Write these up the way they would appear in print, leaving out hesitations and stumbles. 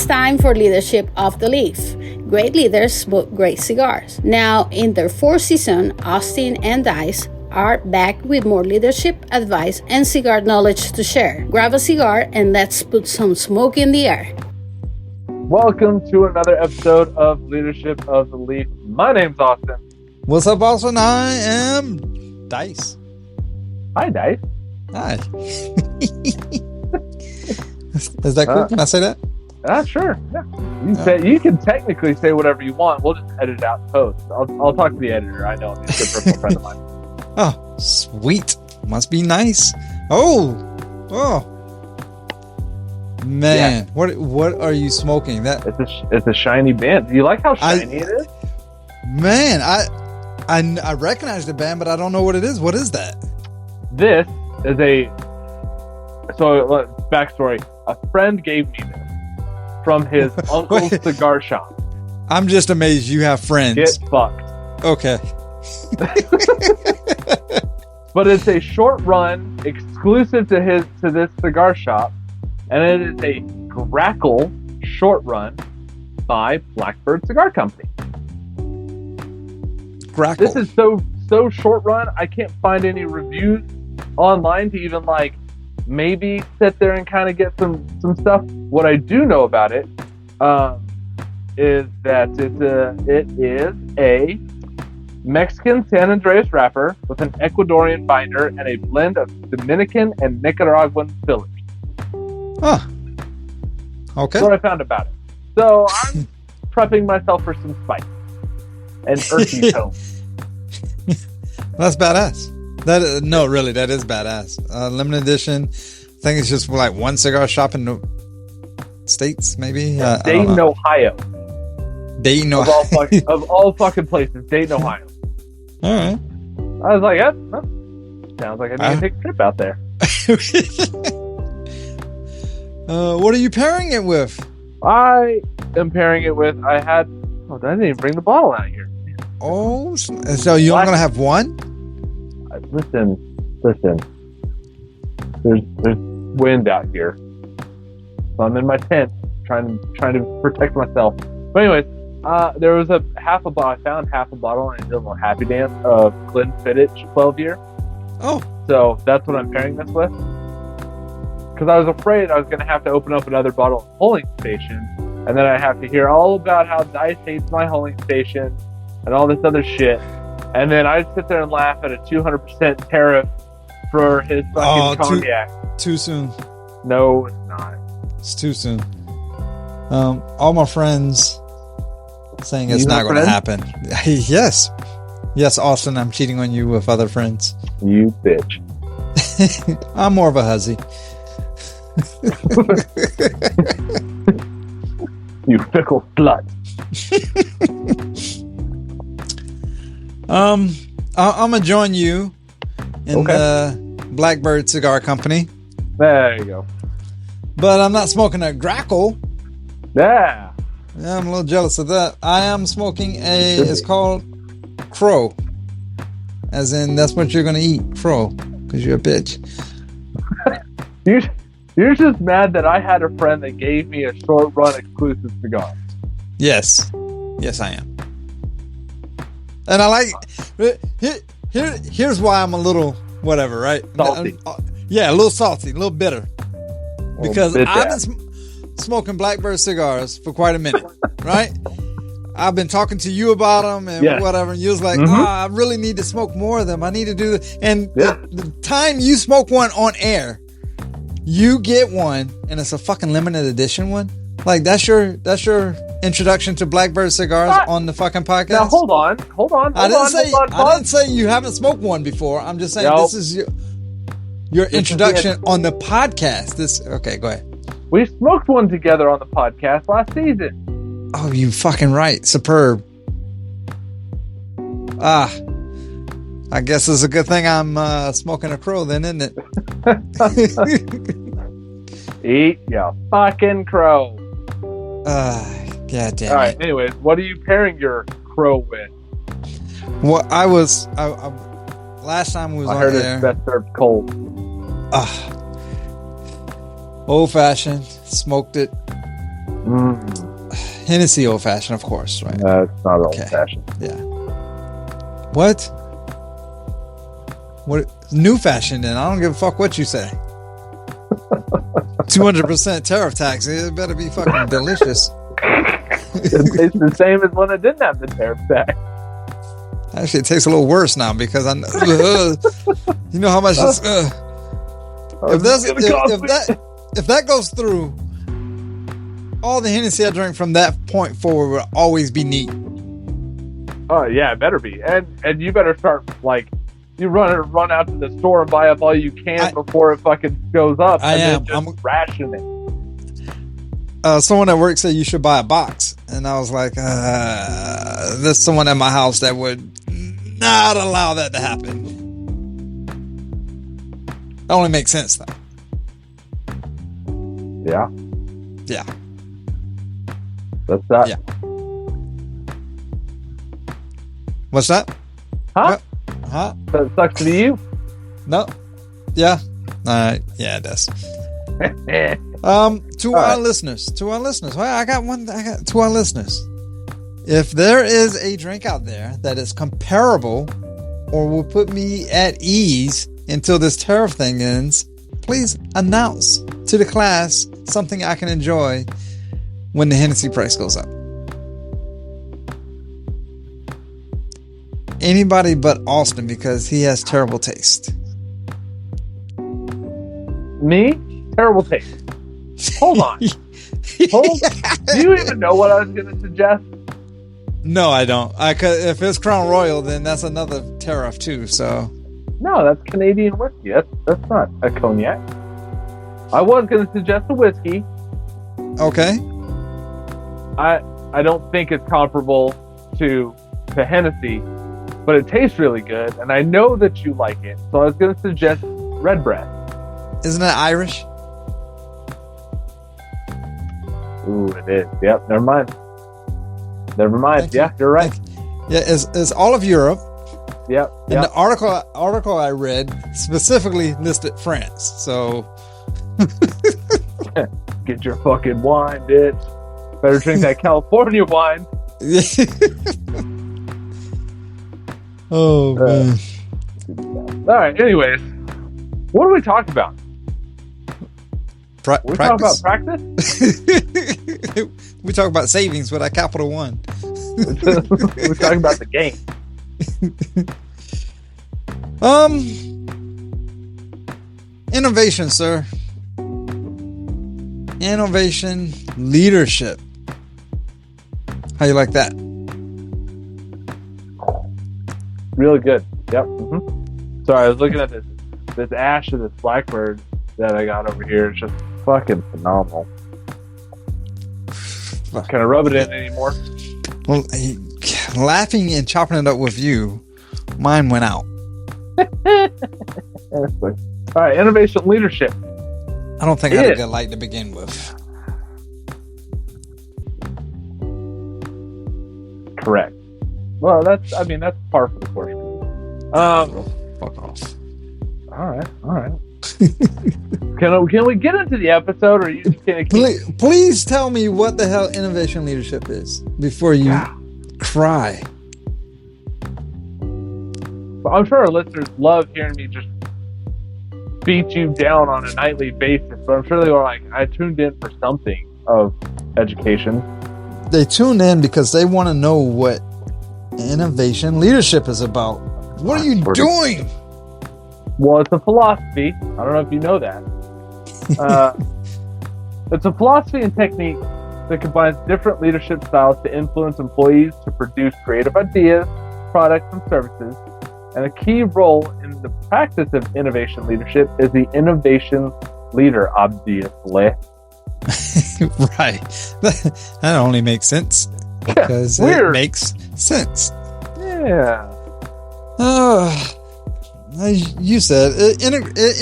time for Leadership of the Leaf. Great leaders smoke great cigars. Now, in their fourth season, Austin and Dice are back with more leadership advice and cigar knowledge to share. Grab a cigar and let's put some smoke in the air. Welcome to another episode of Leadership of the Leaf. My name's Austin. What's up, Austin? I am Dice. Hi, Dice. Hi. Is that cool? Can I say that? Sure. Yeah. You can technically say whatever you want. We'll just edit it out in post. I'll talk to the editor. I know him. He's a good personal friend of mine. Oh, sweet. Must be nice. Oh. Man, yeah. What are you smoking? It's a shiny band. Do you like how shiny it is? Man, I recognize the band, but I don't know what it is. What is that? This is backstory. A friend gave me this from his uncle's cigar shop. I'm just amazed you have friends. Get fucked. Okay. But it's a short run exclusive to this cigar shop, and it is a Grackle short run by Blackbird Cigar Company. Grackle. This is so short run. I can't find any reviews online to even maybe sit there and kind of get some stuff. What I do know about it is that it is a Mexican San Andreas wrapper with an Ecuadorian binder and a blend of Dominican and Nicaraguan fillers. Huh. Okay. That's what I found about it. So I'm prepping myself for some spice and earthy tone. That's badass. That is badass. Limited edition. I think it's just like one cigar shop in the States, maybe. Dayton, Ohio. Dayton, Ohio. Of all fucking places, Dayton, Ohio. All right. I was like, sounds like I need to take a trip out there. What are you pairing it with? I am pairing it with. I didn't even bring the bottle out here. Oh, so you're only gonna have one? Listen. There's wind out here, so I'm in my tent trying to protect myself. But anyways, there was I found half a bottle in a little Happy Dance of Glenfiddich 12 year. Oh, so that's what I'm pairing this with. Because I was afraid I was going to have to open up another bottle of Holding Station, and then I have to hear all about how Dice hates my Holding Station and all this other shit. And then I'd sit there and laugh at a 200% tariff for his fucking cognac. Too soon. No, it's not. It's too soon. All my friends saying it's not going to happen. Yes, Austin, I'm cheating on you with other friends. You bitch. I'm more of a hussy. You fickle slut. I'm gonna join you in the Blackbird Cigar Company. There you go. But I'm not smoking a Grackle. Yeah, I'm a little jealous of that. I am smoking it's called Crow. As in, that's what you're gonna eat, Crow, because you're a bitch. You're just mad that I had a friend that gave me a short run exclusive cigar. Yes, I am. And I like here's why I'm a little whatever, right? Salty. Yeah, a little salty, a little bitter. Because I've been smoking Blackbird cigars for quite a minute, right? I've been talking to you about them and whatever, and you was like, I really need to smoke more of them. I need to do this. And the time you smoke one on air, you get one, and it's a fucking limited edition one. Like that's your introduction to Blackbird cigars on the fucking podcast. Now hold on. I didn't say you haven't smoked one before. I'm just saying this is your introduction on the podcast. Okay, go ahead. We smoked one together on the podcast last season. Oh, you fucking right. Superb. I guess it's a good thing I'm smoking a Crow then, isn't it? Eat your fucking crow. God damn it. All right, anyways, what are you pairing your Crow with? Well, I last time we was on there. I heard it's best served cold. Old fashioned, smoked it Hennessy old fashioned, of course, right? It's not old fashioned. Yeah. What? What? New fashioned? Then I don't give a fuck what you say. 200% tariff tax. It better be fucking delicious. It's the same as when it didn't have the tariff tax. Actually, it tastes a little worse now because I know. You know how much it's. If that goes through, all the Hennessy I drink from that point forward will always be neat. Oh yeah, it better be, and you better start like you run out to the store and buy up all you can before it fucking goes up. I'm ration it. Someone at work said you should buy a box, and I was like, there's someone at my house that would not allow that to happen. That only makes sense though. Yeah. Yeah. That's that. Yeah. What's that? Huh? Huh? That sucks to be you? No. Yeah. All right. Yeah, it does. To our listeners. Well, I got to our listeners. If there is a drink out there that is comparable or will put me at ease until this tariff thing ends, please announce to the class something I can enjoy when the Hennessy price goes up. Anybody but Austin, because he has terrible taste. Me? Terrible taste. Hold on. Do you even know what I was going to suggest? No, I don't. If it's Crown Royal, then that's another tariff too. So. No, that's Canadian whiskey. That's not a cognac. I was going to suggest a whiskey. Okay. I don't think it's comparable to Hennessy, but it tastes really good, and I know that you like it. So I was going to suggest Redbreast. Isn't that Irish? Ooh, it is. Yep. Never mind. Yeah, you're right. Yeah, it's all of Europe. Yep. And the article I read specifically listed France. So get your fucking wine, bitch. Better drink that California wine. Oh man. All right. Anyways, what are we talking about? We're talking about practice. We talk about savings with a capital one. We're talking about the game. Innovation, sir. Innovation leadership. How you like that? Really good. Yep. Mm-hmm. Sorry, I was looking at this ash of this blackbird that I got over here. It's just fucking phenomenal. Can I rub it in anymore? Well, laughing and chopping it up with you, mine went out. All right, innovation leadership. I don't think I had a good light to begin with. Correct. Well, that's par for the course. Fuck off. All right. Can we get into the episode, or you just can't? Please tell me what the hell innovation leadership is before you cry. I'm sure our listeners love hearing me just beat you down on a nightly basis, but I'm sure they were like, I tuned in for something of education. They tune in because they want to know what innovation leadership is about. What are you doing? Well, it's a philosophy. I don't know if you know that. It's a philosophy and technique that combines different leadership styles to influence employees to produce creative ideas, products, and services. And a key role in the practice of innovation leadership is the innovation leader, obviously. Right. That only makes sense because it makes sense. Yeah. As you said, it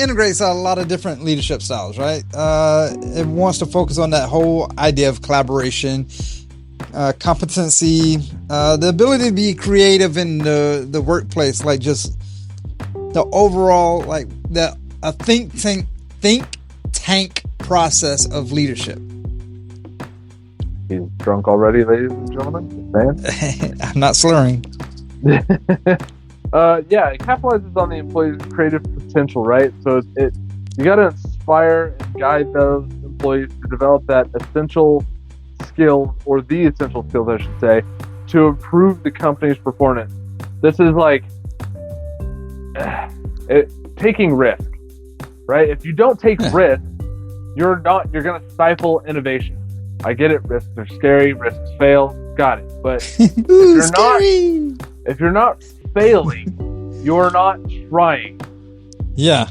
integrates a lot of different leadership styles, right? It wants to focus on that whole idea of collaboration, competency, the ability to be creative in the workplace, like just the overall, like a think tank process of leadership, He's drunk already, ladies and gentlemen. Just saying. I'm not slurring. Yeah, it capitalizes on the employee's creative potential, right? So you got to inspire and guide those employees to develop that essential skill, or the essential skills, I should say, to improve the company's performance. This is like taking risk, right? If you don't take risk, you're going to stifle innovation. I get it. Risks are scary. Risks fail. Got it. But if you're not failing, you're not trying. Yeah.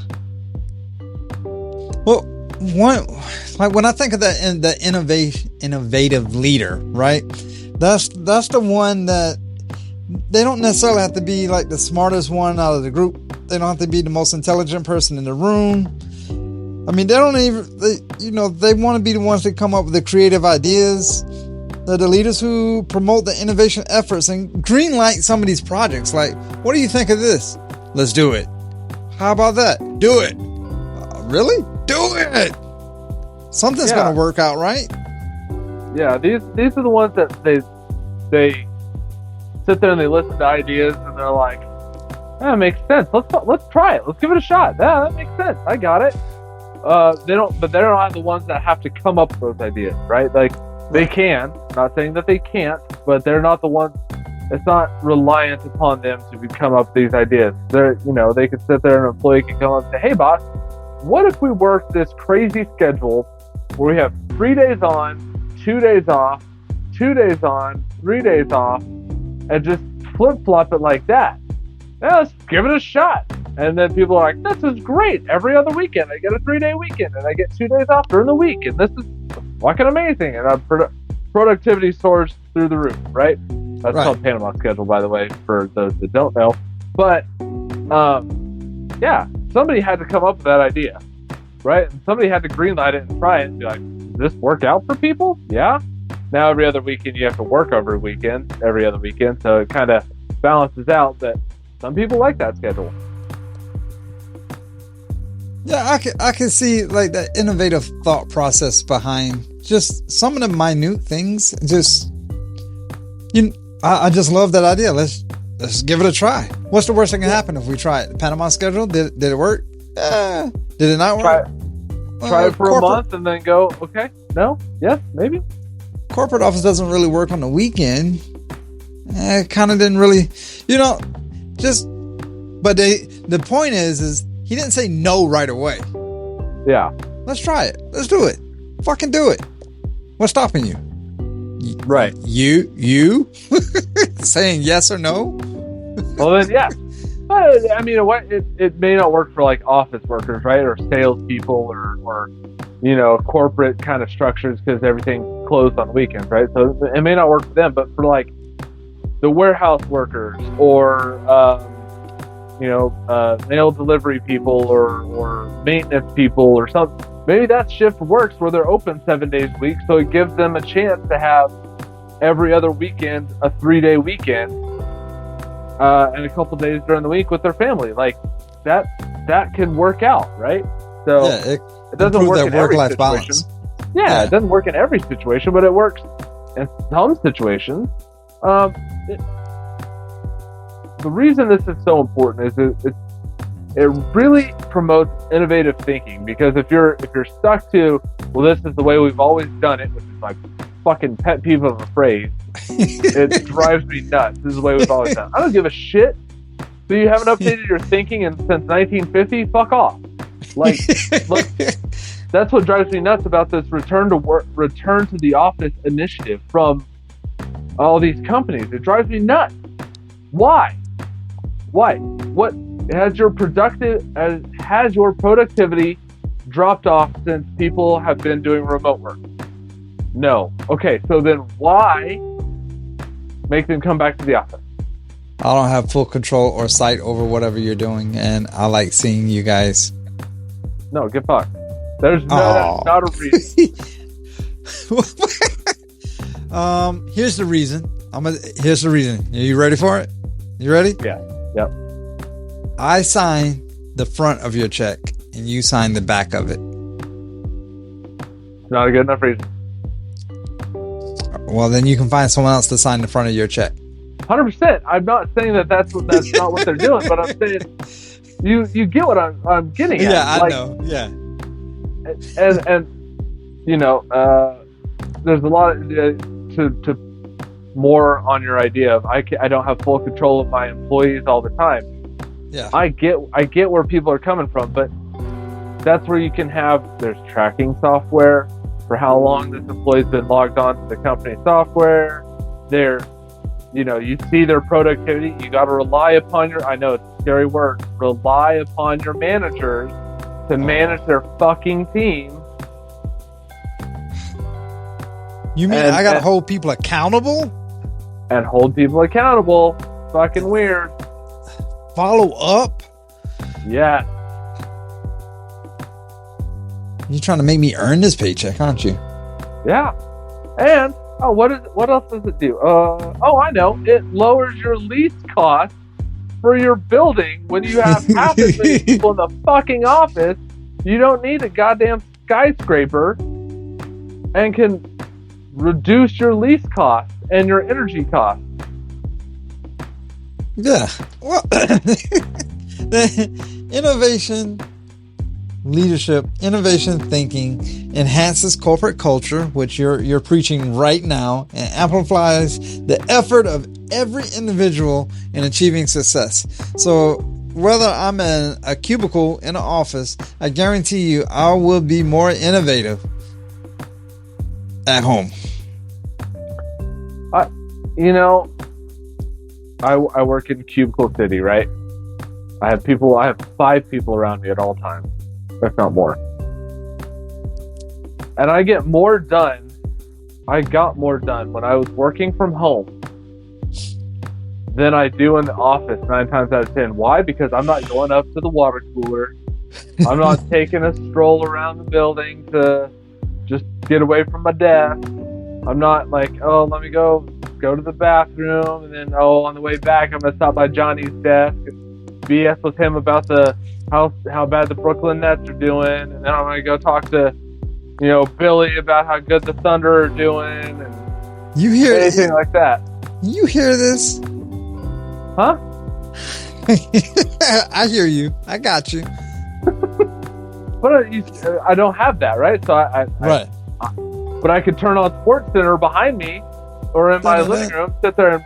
Well, when I think of the innovative leader, right? That's the one that they don't necessarily have to be like the smartest one out of the group. They don't have to be the most intelligent person in the room. I mean, they want to be the ones that come up with the creative ideas. They're the leaders who promote the innovation efforts and greenlight some of these projects. Like, what do you think of this? Let's do it. How about that? Do it. Really? Do it. Something's going to work out, right? Yeah, these are the ones that they sit there and they listen to ideas and they're like, that makes sense. Let's try it. Let's give it a shot. Yeah, that makes sense. I got it. They don't have the ones that have to come up with those ideas, right? Like, they can. Not saying that they can't, but they're not the ones. It's not reliant upon them to come up with these ideas. They could sit there and an employee can come up and say, hey, boss, what if we work this crazy schedule where we have 3 days on, 2 days off, 2 days on, 3 days off, and just flip-flop it like that? Yeah, let's give it a shot. And then people are like, this is great. Every other weekend, I get a 3-day weekend, and I get 2 days off during the week, and this is fucking amazing. And our productivity soars through the roof, right? That's called Panama schedule, by the way, for those that don't know. But, somebody had to come up with that idea, right? And somebody had to greenlight it and try it and be like, does this work out for people? Yeah. Now every other weekend you have to work every other weekend, so it kind of balances out that some people like that schedule. Yeah, I can see like that innovative thought process behind just some of the minute things. I just love that idea. Let's give it a try. What's the worst that can happen if we try it? The Panama schedule, did it work? Did it not work? Try it for a month and then go, okay, no, yes, maybe. Corporate office doesn't really work on the weekend. It kind of didn't really, but the point is he didn't say no right away. Yeah. Let's try it. Let's do it. Fucking do it. What's stopping you? Right. You saying yes or no? Well, then, yeah. But, I mean, it may not work for like office workers, right? Or salespeople or corporate kind of structures because everything's closed on the weekends, right? So it may not work for them, but for like the warehouse workers or, mail delivery people or maintenance people or something, maybe that shift works where they're open 7 days a week. So it gives them a chance to have every other weekend, a 3-day weekend, and a couple days during the week with their family. Like that can work out, right? So it doesn't work in every situation. Balance. Yeah, it doesn't work in every situation, but it works in some situations. The reason this is so important is it really promotes innovative thinking, because if you're stuck to, well, this is the way we've always done it, which is my fucking pet peeve of a phrase, it drives me nuts. This is the way we've always done it. I don't give a shit. So you haven't updated your thinking since 1950? Fuck off. Like, look, that's what drives me nuts about this return to the office initiative from all these companies. It drives me nuts. Why? What has your productivity dropped off since people have been doing remote work? No. Okay, so then why make them come back to the office? I don't have full control or sight over whatever you're doing, and I like seeing you guys. No, get fucked. There's not a reason. Here's the reason. Here's the reason. Are you ready for it? You ready? Yeah. Yep. I sign the front of your check, and you sign the back of it. Not a good enough reason. All Well, then you can find someone else to sign the front of your check. 100%. I'm not saying that's not what they're doing, but I'm saying you get what I'm getting at. Yeah, I know. Yeah. And there's a lot to more on your idea of I don't have full control of my employees all the time. Yeah. I get where people are coming from, but that's where you can there's tracking software for how long this employee's been logged on to the company software. You see their productivity. You got to rely upon I know it's a scary word, rely upon your managers to manage their fucking team. You mean I got to hold people accountable? And hold people accountable. Fucking weird. Follow up? Yeah. You're trying to make me earn this paycheck, aren't you? Yeah. And what else does it do? I know. It lowers your lease cost for your building when you have half as many people in the fucking office. You don't need a goddamn skyscraper and can reduce your lease cost and your energy cost. Yeah. Well, the innovation thinking enhances corporate culture, which you're preaching right now, and amplifies the effort of every individual in achieving success. So whether I'm in a cubicle in an office, I guarantee you I will be more innovative at home. I work in Cubicle City, right? I have 5 people around me at all times, if not more. And I got more done when I was working from home than I do in the office 9 times out of 10. Why? Because I'm not going up to the water cooler. I'm not taking a stroll around the building to just get away from my desk. I'm not like, let me go to the bathroom, and then on the way back I'm gonna stop by Johnny's desk and BS with him about how bad the Brooklyn Nets are doing, and then I'm gonna go talk to Billy about how good the Thunder are doing, and anything like that. You hear this? Huh? I hear you. I got you. But I don't have that, right? So right. But I could turn on SportsCenter behind me, or in my living room, sit there and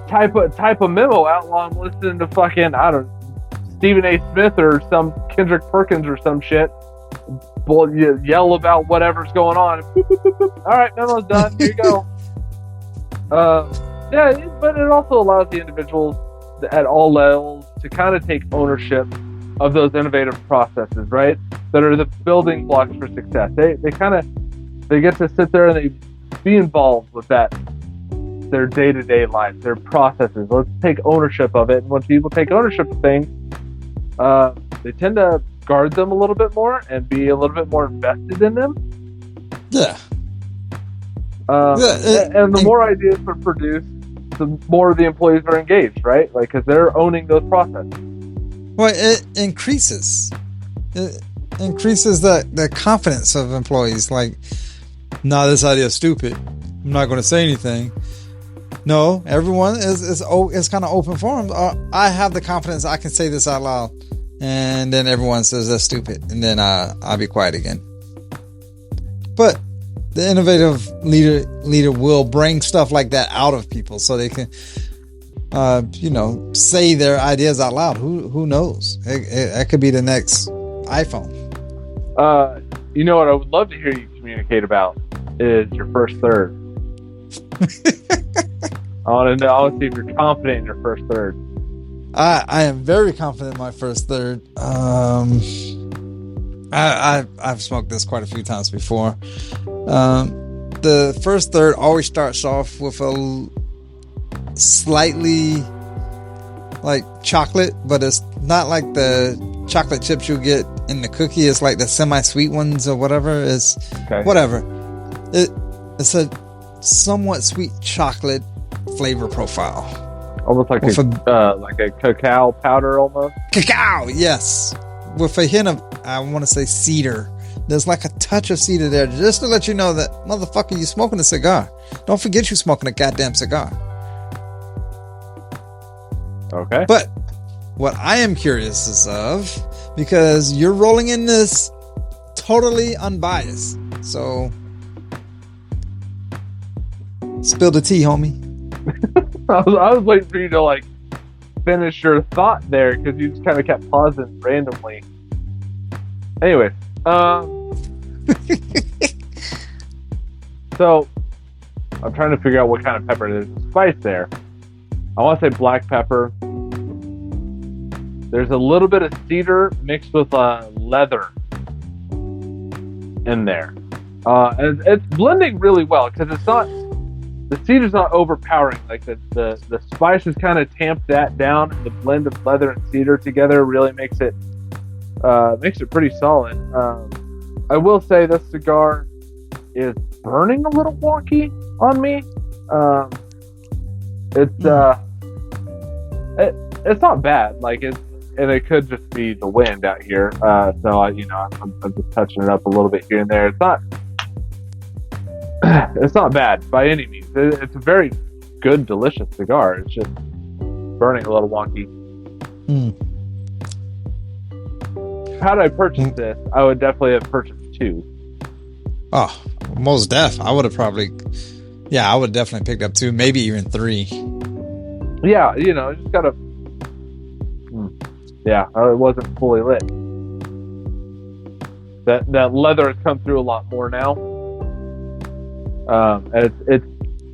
type a memo out while I'm listening to fucking Stephen A. Smith or some Kendrick Perkins or some shit. Yell about whatever's going on. All right, memo's done. Here you go. But it also allows the individuals at all levels to kind of take ownership of those innovative processes, right? That are the building blocks for success. They get to sit there and they be involved with their day-to-day life, their processes. Let's take ownership of it. And when people take ownership of things, they tend to guard them a little bit more and be a little bit more invested in them. Yeah. And the more ideas are produced, the more the employees are engaged, right? Like, because they're owning those processes. Well, it increases the confidence of employees. Like, no, this idea is stupid. I'm not going to say anything. No, everyone is kind of open forum. I have the confidence I can say this out loud, and then everyone says that's stupid, and then I'll be quiet again. But the innovative leader will bring stuff like that out of people, so they can, say their ideas out loud. Who knows? It could be the next iPhone. What I would love to hear you communicate about is your first third. I want to see if you're confident in your first third. I am very confident in my first third. I've smoked this quite a few times before. The first third always starts off with a slightly like chocolate, but it's not like the chocolate chips you get in the cookie. It's like the semi-sweet ones or whatever. It's okay. Whatever. It's a somewhat sweet chocolate flavor profile. Almost like a cacao powder almost. Cacao, yes. With a hint of, I want to say cedar there's like a touch of cedar there, just to let you know that, motherfucker, you smoking a cigar. Don't forget you smoking a goddamn cigar. Okay. But what I am curious is of, because you're rolling in this totally unbiased, so spill the tea, homie. I was waiting for you to like finish your thought there, because you just kind of kept pausing randomly. Anyway, so I'm trying to figure out what kind of pepper. There's a spice there. I want to say black pepper. There's a little bit of cedar mixed with leather in there. And it's blending really well, because it's not, the cedar's not overpowering. Like the spice has kind of tamped that down, and the blend of leather and cedar together really makes it pretty solid. I will say this cigar is burning a little wonky on me. It's not bad. Like and it could just be the wind out here. So I'm just touching it up a little bit here and there. It's not bad by any means. It's a very good, delicious cigar. It's just burning a little wonky. Had I purchased this, I would definitely have purchased 2. Oh, most def. I would have I would definitely picked up 2, maybe even 3. Yeah, just gotta. Yeah, it wasn't fully lit. That leather has come through a lot more now, and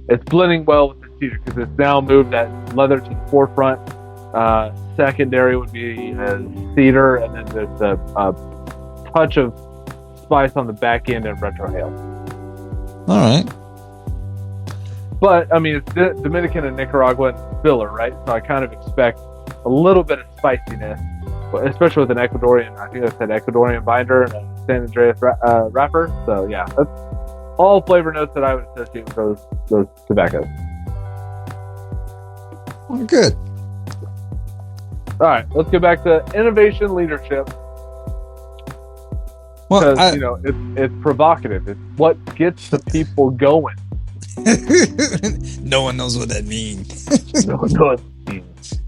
it's blending well with the cedar, because it's now moved that leather to the forefront. Secondary would be cedar, and then there's a touch of spice on the back end and retrohale. All right. But I mean, it's Dominican and Nicaraguan filler, right? So I kind of expect a little bit of spiciness, especially with an Ecuadorian. I think I said Ecuadorian binder and a San Andreas wrapper. So yeah, that's all flavor notes that I would associate with those tobaccos. Good. All right, let's get back to innovation leadership. Well, because it's provocative. It's what gets the people going. No one knows what that means. No one knows what it means.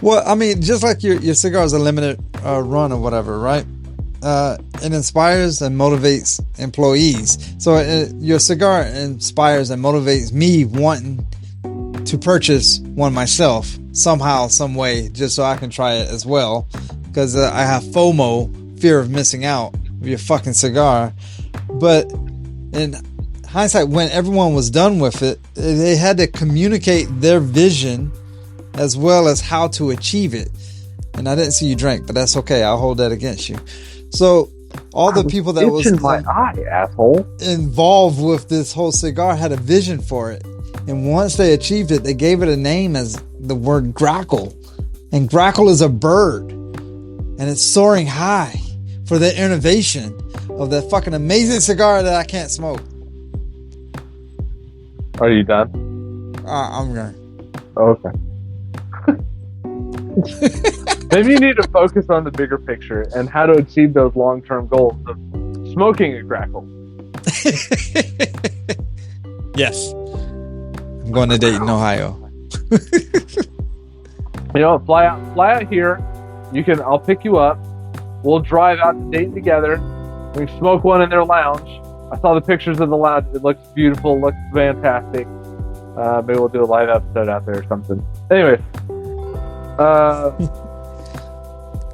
Well, I mean, just like your cigar is a limited run or whatever, right? It inspires and motivates employees. So your cigar inspires and motivates me wanting to purchase one myself somehow, some way, just so I can try it as well. Because I have FOMO, fear of missing out of your fucking cigar. But in hindsight, when everyone was done with it, they had to communicate their vision as well as how to achieve it. And I didn't see you drink, but that's okay. I'll hold that against you. So all the people that was my eye, asshole, involved with this whole cigar had a vision for it. And once they achieved it, they gave it a name as the word grackle. And grackle is a bird. And it's soaring high for the innovation of that fucking amazing cigar that I can't smoke. Are you done? I'm going. Okay. Maybe you need to focus on the bigger picture and how to achieve those long-term goals of smoking a grackle. Yes. I'm going to Dayton, Ohio. Fly out here. I'll pick you up. We'll drive out to Dayton together. We can smoke one in their lounge. I saw the pictures of the lounge. It looks beautiful. Looks fantastic. Maybe we'll do a live episode out there or something. Anyway.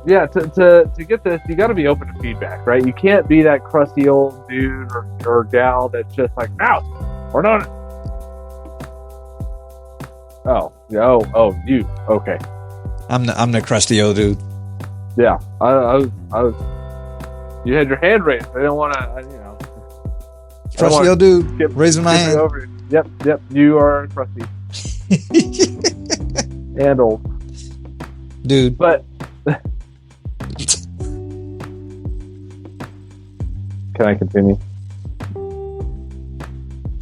Yeah, to get this, you got to be open to feedback, right? You can't be that crusty old dude or gal that's just like, no, we're not. Oh, you. Okay. I'm the crusty old dude. Yeah, I was. You had your hand raised. I didn't want to, Crusty old dude. Raising my hand. Over. Yep. You are crusty. And old. Dude. But. Can I continue?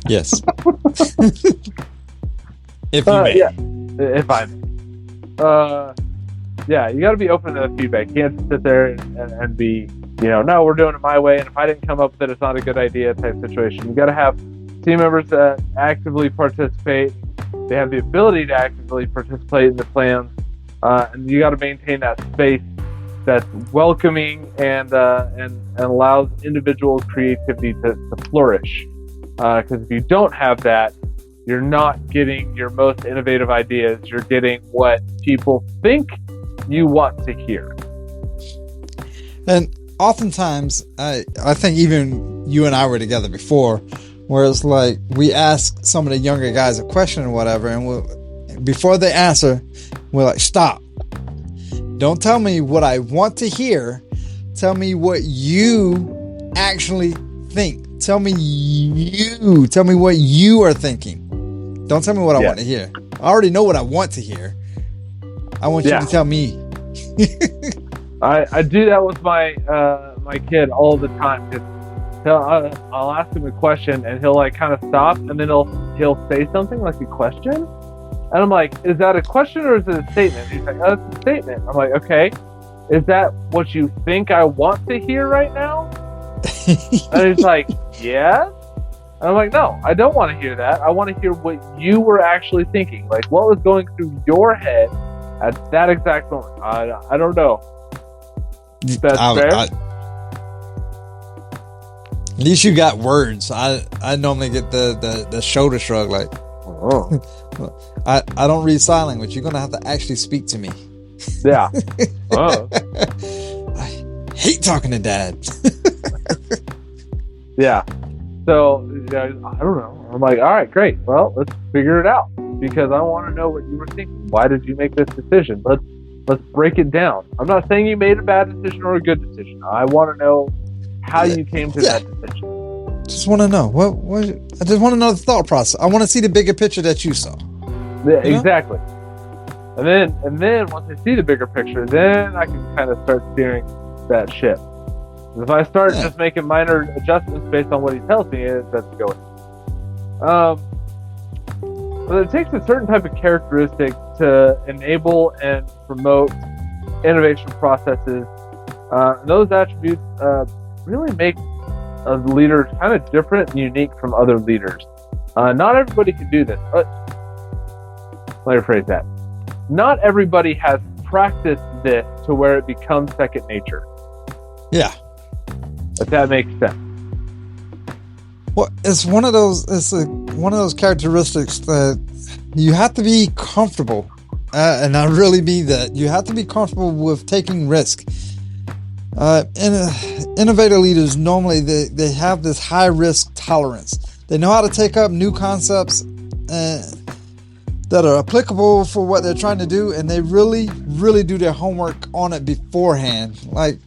Yes. If you may. Yeah. If I may. Yeah, you got to be open to the feedback. You can't just sit there and be, no, we're doing it my way, and if I didn't come up with it, it's not a good idea type situation. You got to have team members that actively participate. They have the ability to actively participate in the plans, and you got to maintain that space that's welcoming and allows individual creativity to flourish. Because if you don't have that, you're not getting your most innovative ideas. You're getting what people think you want to hear. And oftentimes, I think even you and I were together before, where it's like we ask some of the younger guys a question or whatever, and before they answer, we're like, stop. Don't tell me what I want to hear. Tell me what you actually think. Tell me what you are thinking. Don't tell me what I want to hear. I already know what I want to hear. I want you to tell me. I do that with my my kid all the time. I'll ask him a question and he'll like kind of stop and then he'll say something like a question, and I'm like, is that a question or is it a statement? He's like, oh, it's a statement. I'm like, okay, is that what you think I want to hear right now? And he's like, yes. And I'm like, no, I don't want to hear that. I want to hear what you were actually thinking. Like, what was going through your head at that exact moment? I don't know. That's fair? At least you got words. I normally get the shoulder shrug, like, oh. I don't read sign language. You're going to have to actually speak to me. Yeah. Oh. I hate talking to Dad. Yeah. So, I don't know. I'm like, all right, great. Well, let's figure it out because I want to know what you were thinking. Why did you make this decision? Let's break it down. I'm not saying you made a bad decision or a good decision. I want to know how you came to that decision. Just want to know what. I just want to know the thought process. I want to see the bigger picture that you saw. Yeah, exactly. And then once I see the bigger picture, then I can kind of start steering that ship. If I start just making minor adjustments based on what he tells me, it doesn't go in. But it takes a certain type of characteristic to enable and promote innovation processes. Those attributes really make a leader kind of different and unique from other leaders. Not everybody can do this. Let me rephrase that. Not everybody has practiced this to where it becomes second nature. Yeah. If that makes sense. Well, it's one of those characteristics that you have to be comfortable, and I really mean that. You have to be comfortable with taking risk. Innovator leaders normally they have this high risk tolerance. They know how to take up new concepts that are applicable for what they're trying to do, and they really, really do their homework on it beforehand. Like,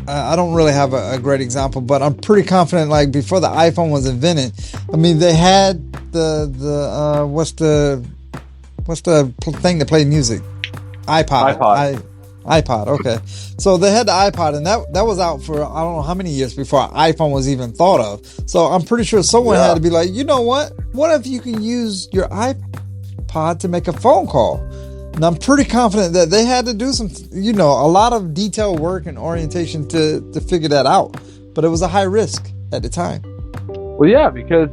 I don't really have a great example, but I'm pretty confident. Like before the iPhone was invented, I mean they had the what's the thing that played music? iPod. Okay, so they had the iPod, and that was out for I don't know how many years before iPhone was even thought of. So I'm pretty sure someone had to be like, you know what? What if you can use your iPod to make a phone call? And I'm pretty confident that they had to do some, a lot of detailed work and orientation to figure that out. But it was a high risk at the time. Well, yeah, because,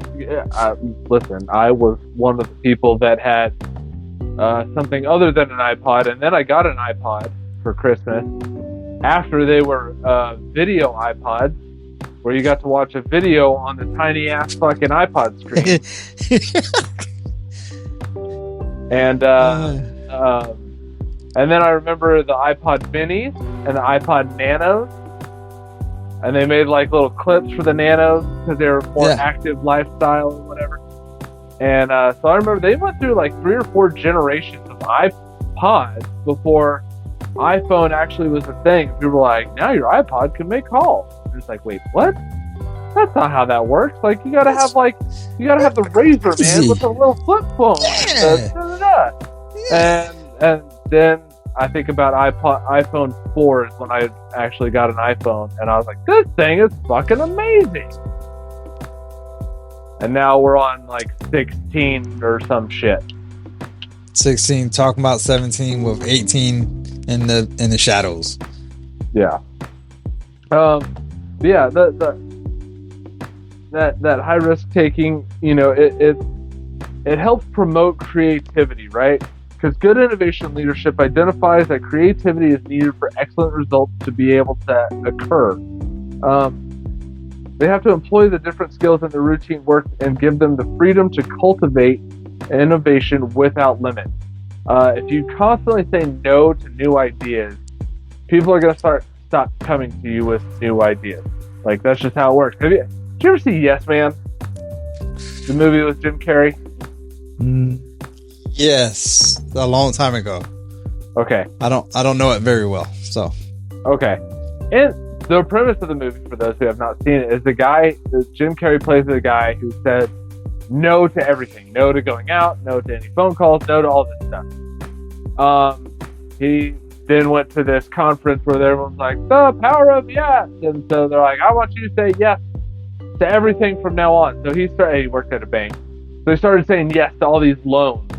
listen, I was one of the people that had something other than an iPod, and then I got an iPod for Christmas after they were video iPods, where you got to watch a video on the tiny-ass fucking iPod screen. And then I remember the iPod minis and the iPod nanos, and they made like little clips for the nanos because they were more active lifestyle or whatever. And so I remember they went through like 3 or 4 generations of iPods before iPhone actually was a thing. People were like, now your iPod can make calls. And it's like, wait, what? That's not how that works. Like you gotta have the razor, man, with a little flip phone. And then I think about iPhone 4 is when I actually got an iPhone, and I was like, this thing is fucking amazing. And now we're on like 16 or some shit. 16 talking about 17 with 18 in the shadows. Yeah. Yeah, that high risk taking, it helps promote creativity, right? Because good innovation leadership identifies that creativity is needed for excellent results to be able to occur. They have to employ the different skills in their routine work and give them the freedom to cultivate innovation without limit. If you constantly say no to new ideas, people are going to stop coming to you with new ideas. Like, that's just how it works. Did you ever see Yes Man? The movie with Jim Carrey? Yes, a long time ago. Okay. I don't know it very well, so. Okay. And the premise of the movie, for those who have not seen it, is Jim Carrey plays the guy who said no to everything. No to going out, no to any phone calls, no to all this stuff. He then went to this conference where everyone's like, the power of yes. And so they're like, I want you to say yes to everything from now on. So he worked at a bank. So he started saying yes to all these loans.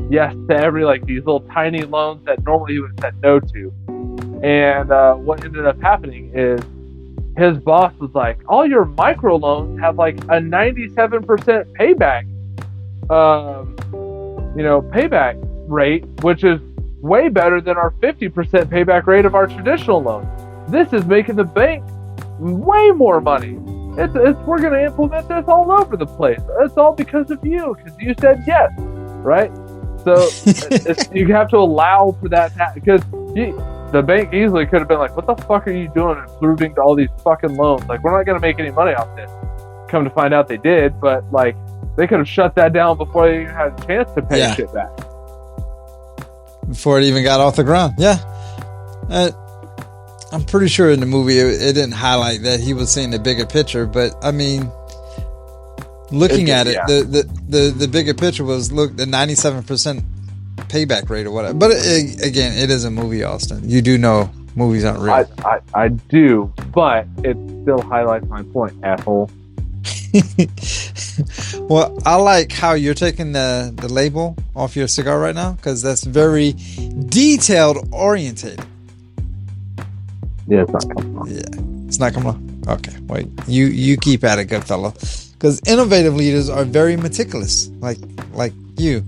Yes to these little tiny loans that normally he would have said no to. And what ended up happening is his boss was like, all your micro loans have like a 97% payback rate, which is way better than our 50% payback rate of our traditional loans. This is making the bank way more money. We're going to implement this all over the place. It's all because of you, because you said yes, right? So you have to allow for that to happen, because the bank easily could have been like, what the fuck are you doing approving all these fucking loans? Like, we're not going to make any money off this. Come to find out they did, but like, they could have shut that down before they even had a chance to pay shit back. Before it even got off the ground. Yeah. I'm pretty sure in the movie it didn't highlight that he was seeing the bigger picture, but I mean, looking at it, the bigger picture was, look, the 97% payback rate or whatever. But again, it is a movie, Austin. You do know movies aren't real. I do, but it still highlights my point, asshole. Well, I like how you're taking the label off your cigar right now, because that's very detailed oriented. Yeah, it's not coming off. Yeah, it's not coming off. Okay, wait. You keep at it, good fella. Because innovative leaders are very meticulous, like you.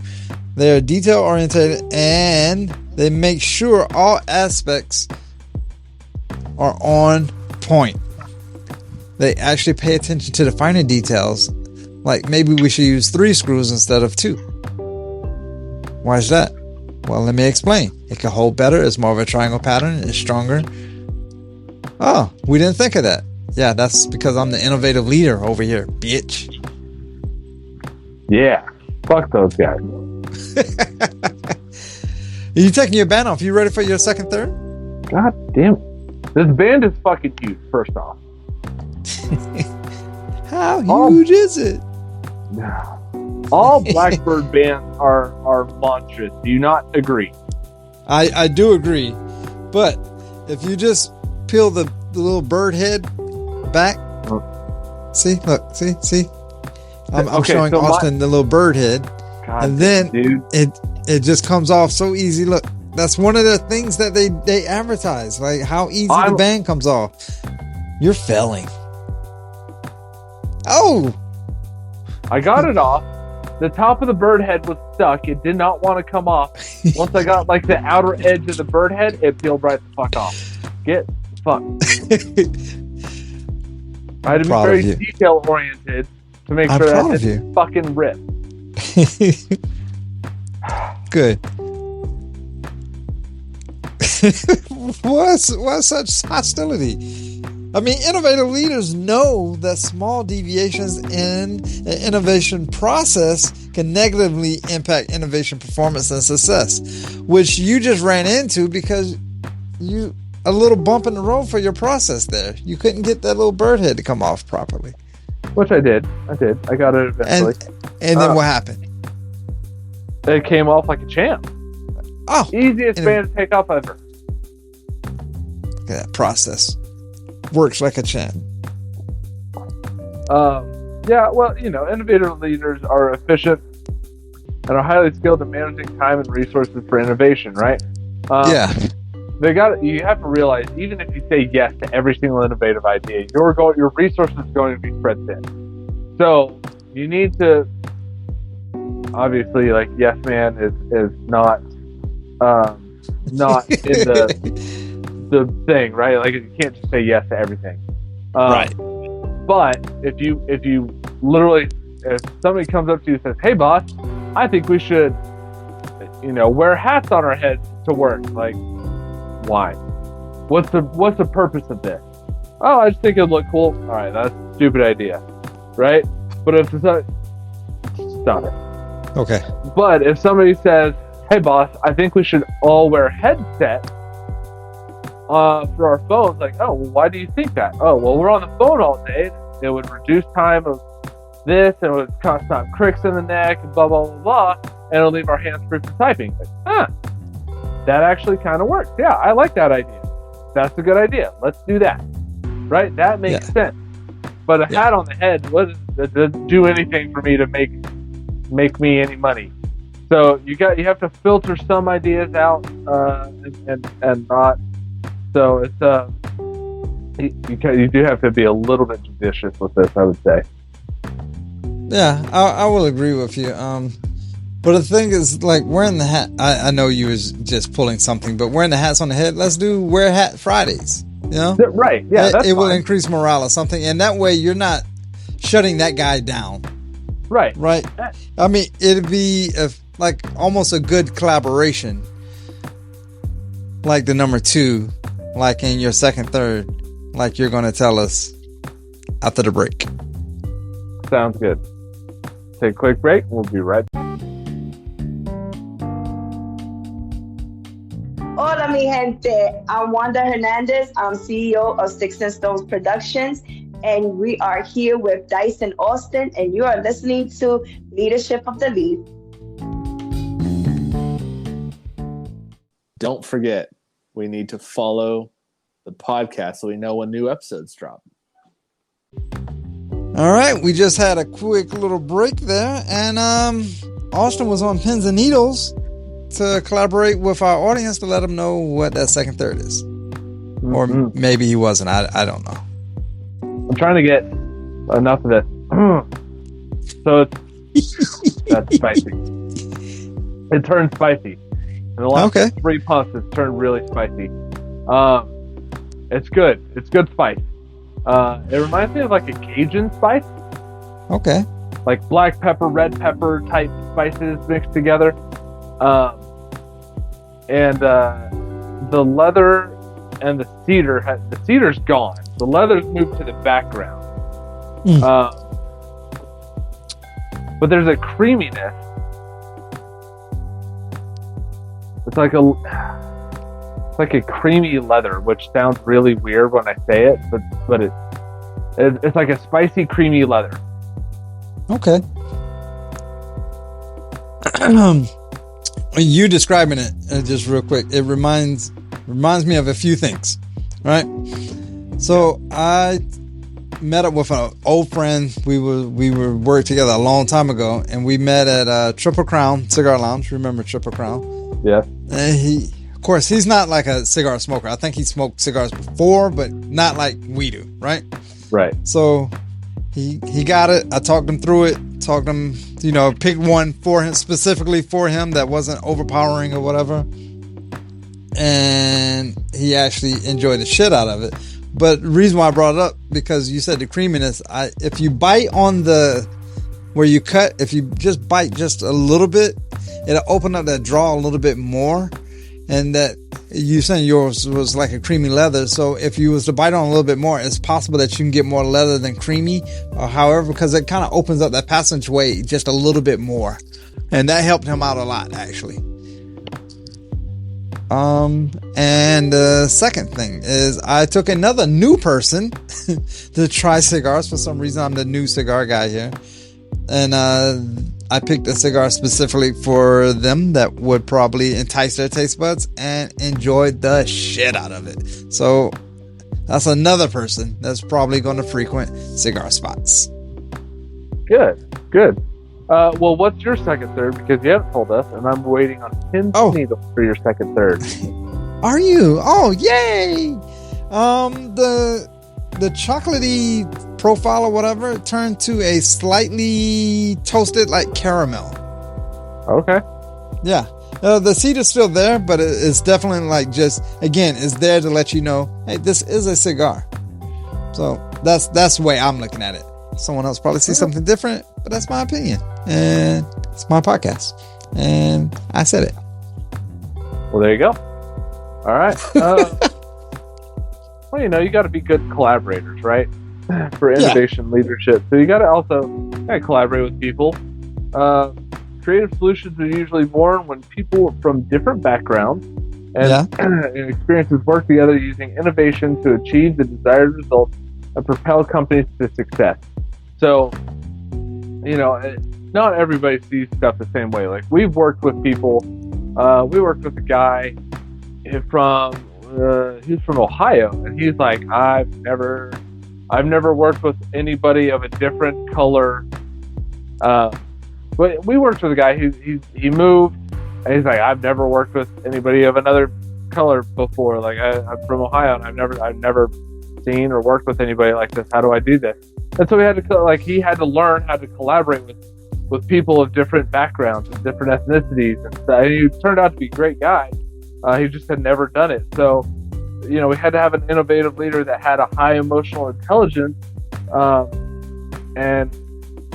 They're detail oriented, and they make sure all aspects are on point. They actually pay attention to the finer details, like maybe we should use 3 screws instead of 2. Why is that? Well, let me explain. It can hold better. It's more of a triangle pattern. It's stronger. Oh, we didn't think of that. Yeah, that's because I'm the innovative leader over here, bitch. Yeah, fuck those guys. Are you taking your band off? You ready for your second third? God damn it. This band is fucking huge, first off. How huge is it? All Blackbird bands are monstrous. Do you not agree? I do agree. But if you just peel the little bird head back. See, look, see. I'm showing so Austin the little bird head. God, and then it just comes off so easy. Look, that's one of the things that they advertise, like how easy the band comes off. You're failing. Oh, I got it off. The top of the bird head was stuck. It did not want to come off. Once I got like the outer edge of the bird head, it peeled right the fuck off. Get fucked. I had to be very detail oriented to make sure that it fucking rip. Good. Why such hostility? I mean, innovative leaders know that small deviations in an innovation process can negatively impact innovation performance and success, which you just ran into because a little bump in the road for your process there. You couldn't get that little bird head to come off properly. Which I did. I got it eventually. And then what happened? It came off like a champ. Oh, easiest band to take off ever. Look at that process. Works like a champ. Yeah, well, innovative leaders are efficient and are highly skilled at managing time and resources for innovation, right? Yeah. You have to realize, even if you say yes to every single innovative idea, your resources are going to be spread thin. So you need to, obviously, like, yes man is not in the thing, right? Like, you can't just say yes to everything. Right. But if you literally, if somebody comes up to you and says, "Hey boss, I think we should, wear hats on our heads to work," like, why? What's the purpose of this? Oh, I just think it'd look cool. All right, that's a stupid idea, right? But if it's not, stop it. Okay. But if somebody says, "Hey boss, I think we should all wear headsets for our phones," like, "Oh, well, why do you think that?" "Oh, well, we're on the phone all day. It would reduce time of this, and it would stop cricks in the neck, and blah blah blah blah, and it'll leave our hands free for typing." Like, that actually kind of works. Yeah, I like that idea. That's a good idea. Let's do that. Right? That makes sense. But a hat on the head doesn't do anything for me to make me any money. So you have to filter some ideas out and not. So it's you do have to be a little bit judicious with this, I would say. Yeah, I will agree with you. But the thing is, like, wearing the hat, I know you was just pulling something, but wearing the hats on the head, let's do Wear Hat Fridays, Right, yeah, it will increase morale or something, and that way you're not shutting that guy down. Right. Right. I mean, it'd be like almost a good collaboration, like the number 2, like in your second, third, like you're going to tell us after the break. Sounds good. Take a quick break. We'll be right back. Hola, mi gente. I'm Wanda Hernandez. I'm CEO of Sticks and Stones Productions, and we are here with Dyson Austin, and you are listening to Leadership of the Lead. Don't forget, we need to follow the podcast so we know when new episodes drop. All right, we just had a quick little break there, and Austin was on pins and needles to collaborate with our audience to let them know what that second, third is. Mm-hmm. Or maybe he wasn't. I don't know. I'm trying to get enough of it. So that's spicy. It turned spicy. In the last 3 puffs, it's turned really spicy. It's good. It's good spice. It reminds me of like a Cajun spice. Okay. Like black pepper, red pepper type spices mixed together. And the leather and the cedar's gone. The leather's moved to the background. But there's a creaminess. It's like a creamy leather, which sounds really weird when I say it, but it's like a spicy, creamy leather. Okay. You describing it just real quick, it reminds me of a few things, right? So I met up with an old friend. We were worked together a long time ago, and we met at Triple Crown Cigar Lounge. Remember Triple Crown? Yeah. And of course, he's not like a cigar smoker. I think he smoked cigars before, but not like we do, right? Right. So he got it. I talked him through it. Talked him, picked one for him, specifically for him, that wasn't overpowering or whatever. And he actually enjoyed the shit out of it. But the reason why I brought it up, because you said the creaminess, if you bite on where you cut, if you just bite just a little bit, it'll open up that draw a little bit more. And that you saying yours was like a creamy leather. So if you was to bite on a little bit more, it's possible that you can get more leather than creamy, or however, because it kind of opens up that passageway just a little bit more. And that helped him out a lot, actually. And the second thing is I took another new person to try cigars. For some reason, I'm the new cigar guy here. And I picked a cigar specifically for them that would probably entice their taste buds and enjoy the shit out of it. So that's another person that's probably going to frequent cigar spots. Good. Well, what's your second third? Because you haven't told us, and I'm waiting on pins and needles for your second third. Are you? Oh, yay! The chocolatey profile or whatever turned to a slightly toasted like caramel. Okay. Yeah. The seed is still there, but it's definitely like just, again, it's there to let you know, hey, this is a cigar. So that's the way I'm looking at it. Someone else probably sees something different, but that's my opinion. And it's my podcast. And I said it. Well, there you go. All right. Well, you got to be good collaborators, right? For innovation leadership. So you got to also collaborate with people. Creative solutions are usually born when people from different backgrounds and experiences work together using innovation to achieve the desired results and propel companies to success. So, not everybody sees stuff the same way. Like, we've worked with people. We worked with a guy he's from Ohio, and he's like, I've never worked with anybody of a different color. But we worked with a guy he moved, and he's like, I've never worked with anybody of another color before. Like, I'm from Ohio, and I've never seen or worked with anybody like this. How do I do this? And so he had to learn how to collaborate with people of different backgrounds and different ethnicities, and he turned out to be a great guy. He just had never done it. So, we had to have an innovative leader that had a high emotional intelligence,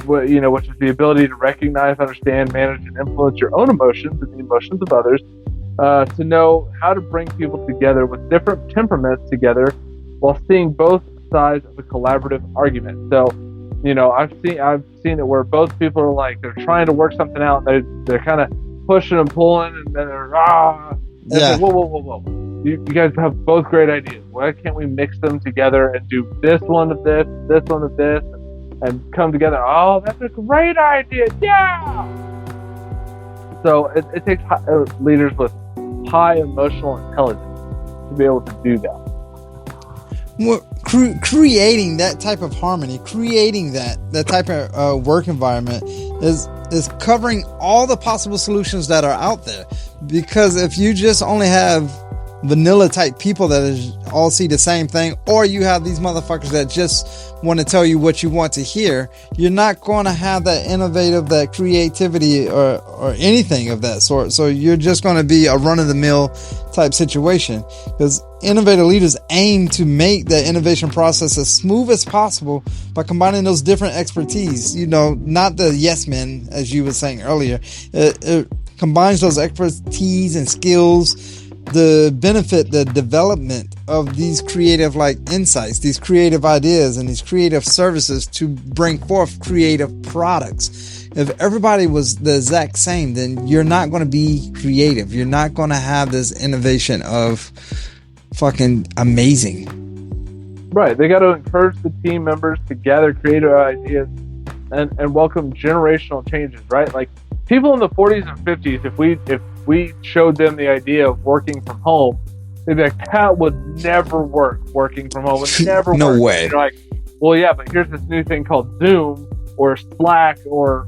which is the ability to recognize, understand, manage, and influence your own emotions and the emotions of others, to know how to bring people together with different temperaments together while seeing both sides of a collaborative argument. So, I've seen it where both people are like, they're trying to work something out, and they're kind of pushing and pulling, and then they're Like, whoa. You guys have both great ideas. Why can't we mix them together and do this one of this one of this, and come together? Oh, that's a great idea. Yeah. So it takes leaders with high emotional intelligence to be able to do that. Well, creating that type of harmony, creating that type of work environment is covering all the possible solutions that are out there. Because if you just only have vanilla type people that all see the same thing, or you have these motherfuckers that just want to tell you what you want to hear, you're not going to have that innovative, that creativity or anything of that sort. So you're just going to be a run-of-the-mill type situation, because innovative leaders aim to make the innovation process as smooth as possible by combining those different expertise, not the yes men, as you were saying earlier. It combines those expertise and skills, the benefit, the development of these creative insights, these creative ideas, and these creative services to bring forth creative products. If everybody was the exact same, then you're not going to be creative. You're not going to have this innovation of fucking amazing. Right. They got to encourage the team members to gather creative ideas and welcome generational changes, right? Like, people in the 40s and 50s, if we showed them the idea of working from home, they'd be like, that would never work. Working from home would never no work. No way. You're like, well, yeah, but here's this new thing called Zoom or Slack or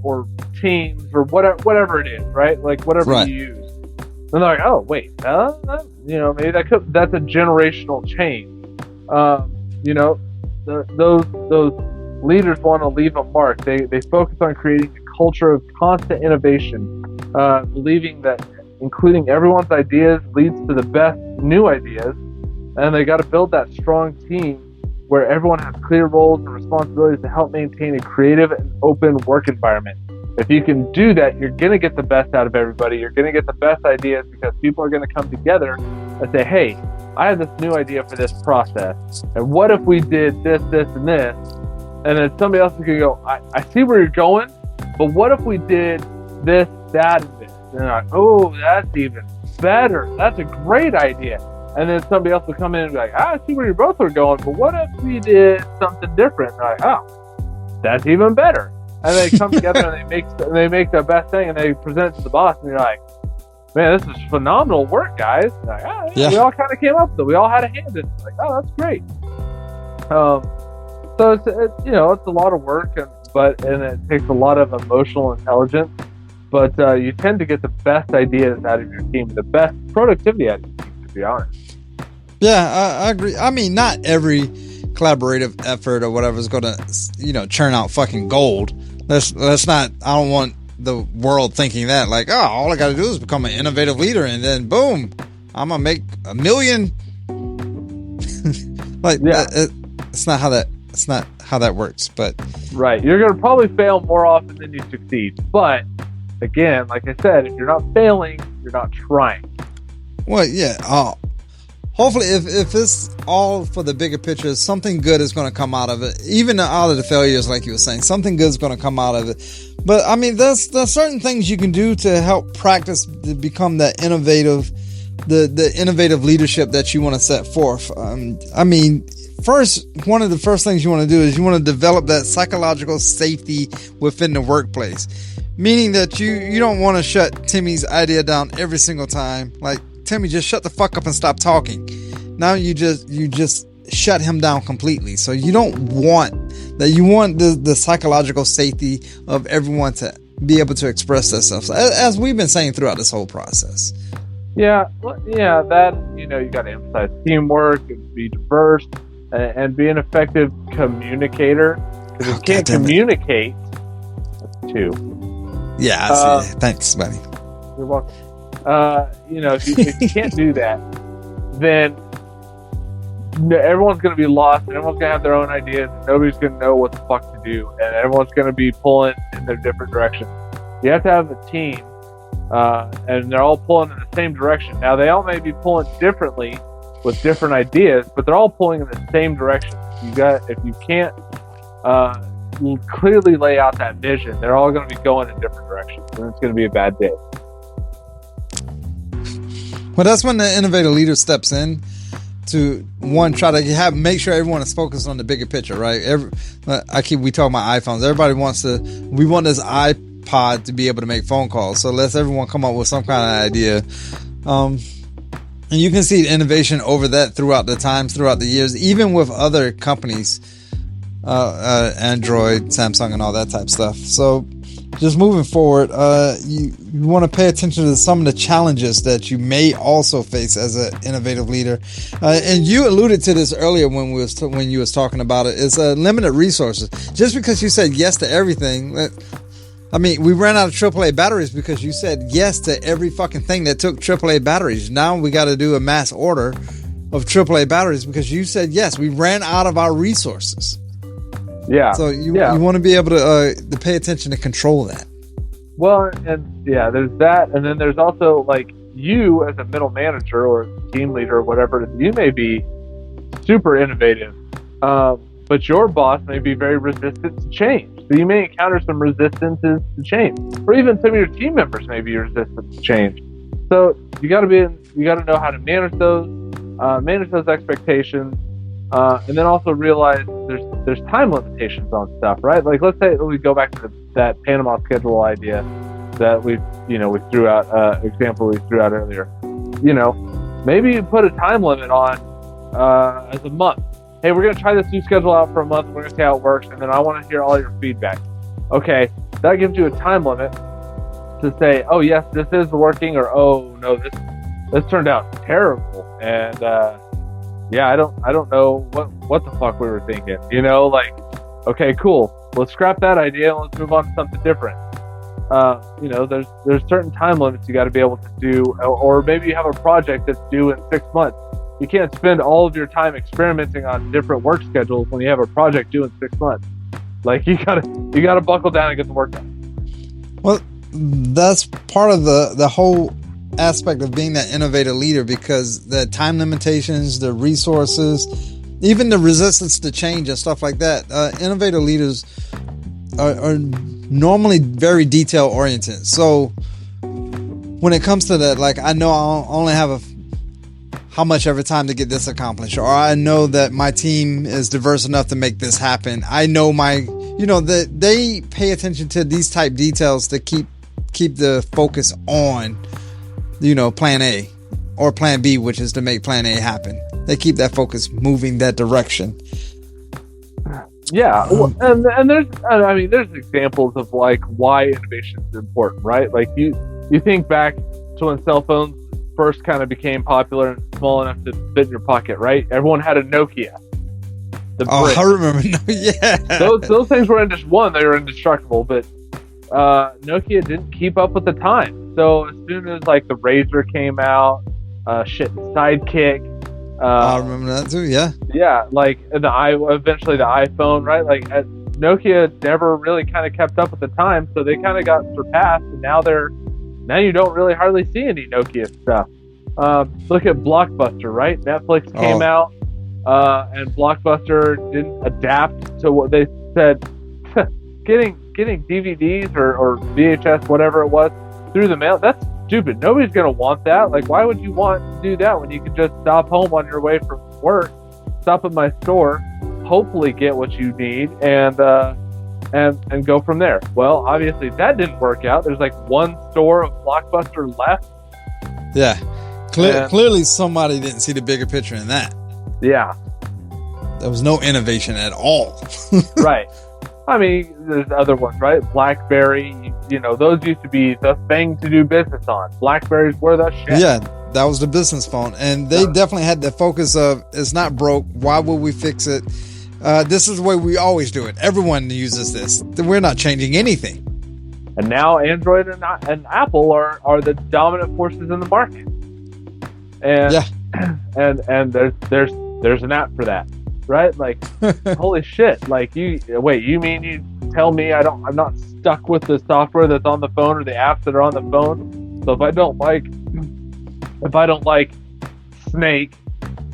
Teams or whatever it is, right? Like, whatever you use. And they're like, oh, wait, maybe that's a generational change. Those leaders want to leave a mark. They focus on creating a culture of constant innovation, believing that including everyone's ideas leads to the best new ideas, and they got to build that strong team where everyone has clear roles and responsibilities to help maintain a creative and open work environment. If you can do that, you're going to get the best out of everybody. You're going to get the best ideas because people are going to come together and say, hey, I have this new idea for this process, and what if we did this, and this? And then somebody else is going to go, I see where you're going, but what if we did this, that, and this? And they're like, oh, that's even better. That's a great idea. And then somebody else will come in and be like, I see where you both are going, but what if we did something different? And they're like, oh, that's even better. And they come together and they make the best thing, and they present it to the boss, and you're like, man, this is phenomenal work, guys. And like, we all kind of came up with it. We all had a hand in it. Like, oh, that's great. So it's a lot of work, and and it takes a lot of emotional intelligence. But you tend to get the best ideas out of your team, the best productivity out of your team, to be honest. Yeah, I agree. I mean, not every collaborative effort or whatever is going to, churn out fucking gold. Let's not. I don't want the world thinking that like, oh, all I got to do is become an innovative leader, and then boom, I'm gonna make $1 million. It's not how that. It's not how that works. But right, you're gonna probably fail more often than you succeed. But again, like I said, if you're not failing, you're not trying. Well, yeah. Hopefully, if it's all for the bigger picture, something good is going to come out of it. Even out of the failures, like you were saying, something good is going to come out of it. But I mean, there's certain things you can do to help practice to become that innovative, the innovative leadership that you want to set forth. I mean, one of the first things you want to do is you want to develop that psychological safety within the workplace, meaning that you don't want to shut Timmy's idea down every single time. Like, Timmy, just shut the fuck up and stop talking. Now you just shut him down completely. So you don't want that. You want the psychological safety of everyone to be able to express themselves, as we've been saying throughout this whole process. Yeah, that, you got to emphasize teamwork and be diverse and be an effective communicator. Because if you can't communicate, that's two. Yeah, I see. Thanks, buddy. You're welcome. If you can't do that, then everyone's going to be lost, and everyone's going to have their own ideas, and nobody's going to know what the fuck to do, and everyone's going to be pulling in their different directions. You have to have a team, and they're all pulling in the same direction. Now, they all may be pulling differently with different ideas, but they're all pulling in the same direction. If you can't clearly lay out that vision, they're all going to be going in different directions, and it's going to be a bad day. Well, that's when the innovative leader steps in to try to make sure everyone is focused on the bigger picture, right? We talk about iPhones. Everybody we want this iPod to be able to make phone calls. So let's everyone come up with some kind of idea. And you can see innovation over that throughout the years, even with other companies, Android, Samsung, and all that type of stuff. So just moving forward, you want to pay attention to some of the challenges that you may also face as an innovative leader. And you alluded to this earlier when you was talking about it. It's limited resources. Just because you said yes to everything, we ran out of AAA batteries because you said yes to every fucking thing that took AAA batteries. Now we got to do a mass order of AAA batteries because you said yes. We ran out of our resources. Yeah. So you want to be able to pay attention to control that. Well, and there's that, and then there's also like you as a middle manager or team leader or whatever. You may be super innovative, but your boss may be very resistant to change. So you may encounter some resistances to change, or even some of your team members may be resistant to change. So you got to know how to manage those expectations. And then also realize there's time limitations on stuff, right? Like, let's say we go back to that Panama schedule idea that we threw out, example we threw out earlier. Maybe you put a time limit on as a month. Hey, we're going to try this new schedule out for a month. We're going to see how it works, and then I want to hear all your feedback. Okay, that gives you a time limit to say, oh yes, this is working, or oh no, this turned out terrible, and I don't know what the fuck we were thinking. Okay, cool. Let's scrap that idea and let's move on to something different. There's certain time limits you got to be able to do, or maybe you have a project that's due in 6 months. You can't spend all of your time experimenting on different work schedules when you have a project due in 6 months. Like, you gotta buckle down and get the work done. Well, that's part of the whole aspect of being that innovative leader, because the time limitations, the resources, even the resistance to change and stuff like that. Innovative leaders are normally very detail oriented. So when it comes to that, like, I know I'll only have how much every time to get this accomplished, or I know that my team is diverse enough to make this happen. I know that they pay attention to these type details to keep the focus on plan A or plan B, which is to make plan A happen. They keep that focus moving that direction. Yeah, and there's examples of like why innovation is important, right? Like you think back to when cell phones first kind of became popular and small enough to fit in your pocket, right? Everyone had a Nokia. I remember. Yeah, those things were just one; they were indestructible. But Nokia didn't keep up with the time. So as soon as like the Razr came out, Sidekick. I remember that too. Yeah. Yeah, like eventually the iPhone, right? Like Nokia never really kind of kept up with the time, so they kind of got surpassed, and now you don't really hardly see any Nokia stuff. Look at Blockbuster, right? Netflix came out, and Blockbuster didn't adapt to what they said. Getting DVDs or VHS, whatever it was, through the mail, that's stupid. Nobody's going to want that. Like, why would you want to do that when you could just stop home on your way from work, stop at my store, hopefully get what you need, and go from there? Well, obviously that didn't work out. There's like one store of Blockbuster left. Yeah. Clearly somebody didn't see the bigger picture in that. Yeah. There was no innovation at all. Right. I mean, there's other ones, right? BlackBerry, those used to be the thing to do business on. BlackBerries were the shit. Yeah, that was the business phone. And they definitely had the focus of, it's not broke. Why would we fix it? This is the way we always do it. Everyone uses this. We're not changing anything. And now Android and Apple are the dominant forces in the market. And and there's an app for that. Right? Like, holy shit. Like, you mean you tell me I'm not stuck with the software that's on the phone or the apps that are on the phone? So if I don't like Snake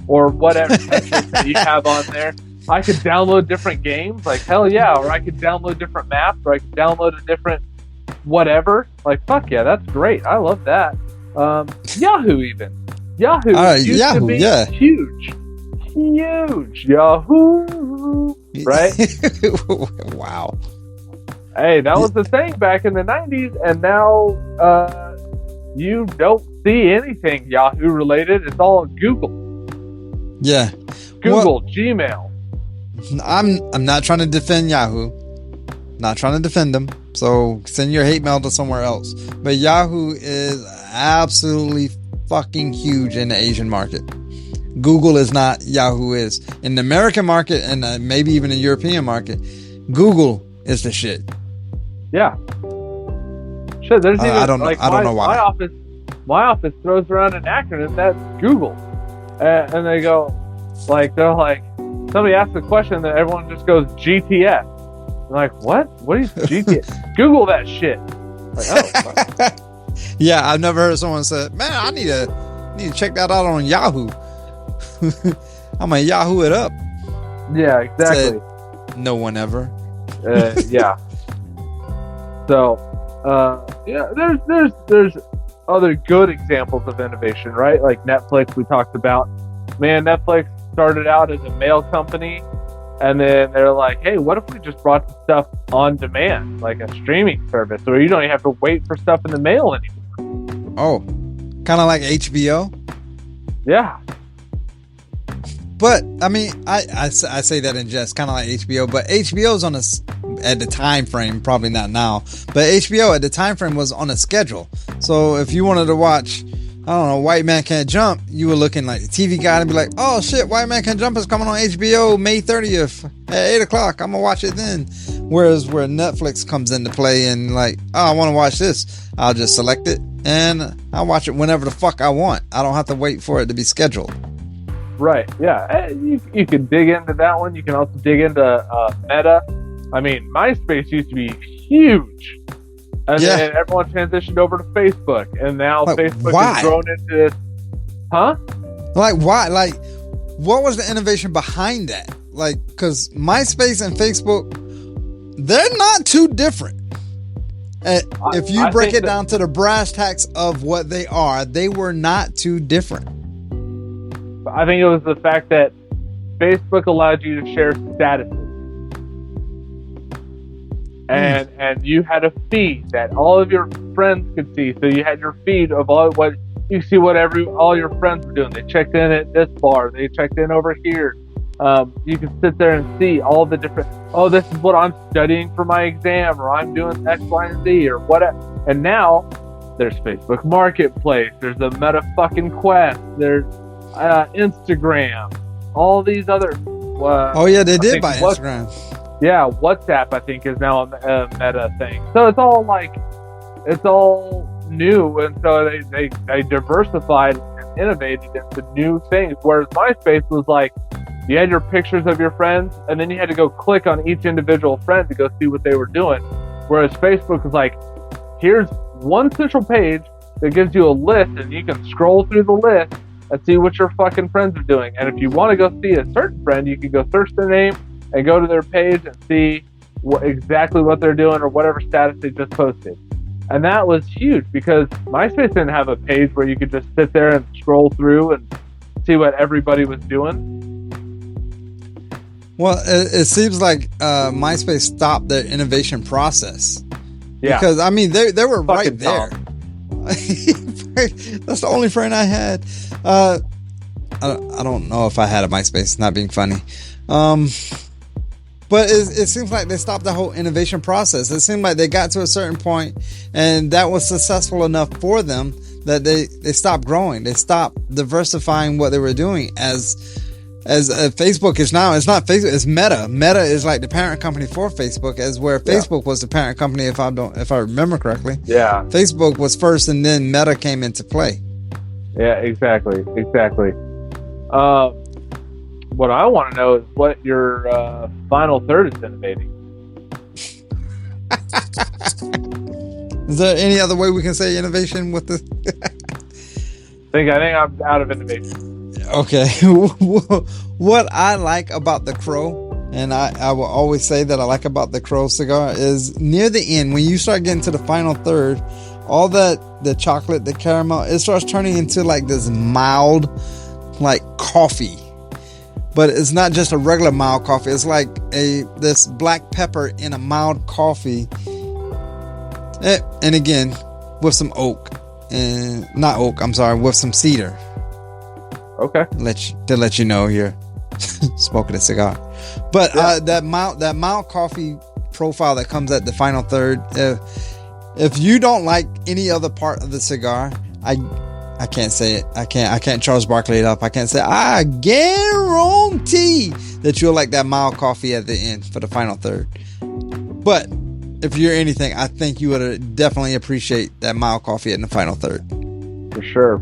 or whatever that you have on there, I could download different games? Like, hell yeah. Or I could download different maps, or I could download a different whatever. Like, fuck yeah, that's great. I love that. Yahoo even. Yahoo used to be huge. Huge Yahoo, right? Wow. Hey, that was the thing back in the 90s, and now you don't see anything Yahoo related. It's all Google. Yeah. Google, Gmail. I'm not trying to defend Yahoo. Not trying to defend them. So send your hate mail to somewhere else. But Yahoo is absolutely fucking huge in the Asian market. Google is not, Yahoo is. In the American market and maybe even the European market, Google is the shit. Yeah. Shit, there's even I don't know why. My office throws around an acronym that's Google, and they go, they're like, somebody asks a question that everyone just goes GTS. I'm like, what? What is GTS? Google that shit. Like, oh. Yeah, I've never heard someone say, man, I need to check that out on Yahoo. I'm gonna Yahoo it up. Yeah, exactly. No one ever. Yeah. So, there's other good examples of innovation, right? Like Netflix, we talked about. Man, Netflix started out as a mail company, and then they're like, hey, what if we just brought the stuff on demand, like a streaming service, where you don't even have to wait for stuff in the mail anymore? Oh, kind of like HBO. Yeah. But I mean, I say that in jest, kind of like HBO. But HBO's on at the time frame, probably not now. But HBO at the time frame was on a schedule. So if you wanted to watch, I don't know, White Man Can't Jump, you were looking like the TV guide and be like, oh shit, White Man Can't Jump is coming on HBO May 30th at 8 o'clock. I'm gonna watch it then. Whereas where Netflix comes into play and like, oh, I want to watch this, I'll just select it and I'll watch it whenever the fuck I want. I don't have to wait for it to be scheduled. Right, yeah. You can dig into that one. You can also dig into Meta. I mean, MySpace used to be huge. And then everyone transitioned over to Facebook. And now Facebook has grown into... Huh? Like, why? Like, what was the innovation behind that? Like, because MySpace and Facebook, they're not too different. If you break it down to the brass tacks of what they are, they were not too different. I think it was the fact that Facebook allowed you to share statuses. And you had a feed that all of your friends could see. So you had your feed of all your friends were doing. They checked in at this bar. They checked in over here. You can sit there and see all the different, oh, this is what I'm studying for my exam, or I'm doing X, Y, and Z, or whatever. And now there's Facebook Marketplace, there's the Meta fucking Quest, there's Instagram, all these other. They did buy Instagram. Yeah, WhatsApp I think is now a Meta thing. So it's all new, and so they diversified and innovated into new things. Whereas MySpace was like, you had your pictures of your friends, and then you had to go click on each individual friend to go see what they were doing. Whereas Facebook was like, here's one central page that gives you a list, and you can scroll through the list and see what your fucking friends are doing. And if you want to go see a certain friend, you can go search their name and go to their page and see exactly what they're doing or whatever status they just posted. And that was huge because MySpace didn't have a page where you could just sit there and scroll through and see what everybody was doing. Well, it seems like MySpace stopped their innovation process. Yeah. Because, I mean, they were right there. Dumb. That's the only friend I had. I don't know if I had a MySpace, not being funny. But it seems like they stopped the whole innovation process. It seemed like they got to a certain point and that was successful enough for them that they stopped growing. They stopped diversifying what they were doing as Facebook is now. It's not Facebook, it's Meta. Meta is like the parent company for Facebook, as where Facebook was the parent company, if I remember correctly. Yeah. Facebook was first and then Meta came into play. Yeah, exactly. What I want to know is what your final third is innovating. Is there any other way we can say innovation with this? I think I'm out of innovation. Okay. What I like about the Crow, and I will always say that I like about the Crow cigar, is near the end, when you start getting to the final third, all the chocolate, the caramel, it starts turning into like this mild, like coffee. But it's not just a regular mild coffee. It's like this black pepper in a mild coffee. And again, with some oak. With some cedar. Okay. To let you know you're smoking a cigar. But that mild coffee profile that comes at the final third, if you don't like any other part of the cigar, I can't say it. I can't Charles Barkley it up. I can't say, I guarantee that you'll like that mild coffee at the end for the final third. But if you're anything, I think you would definitely appreciate that mild coffee in the final third. For sure.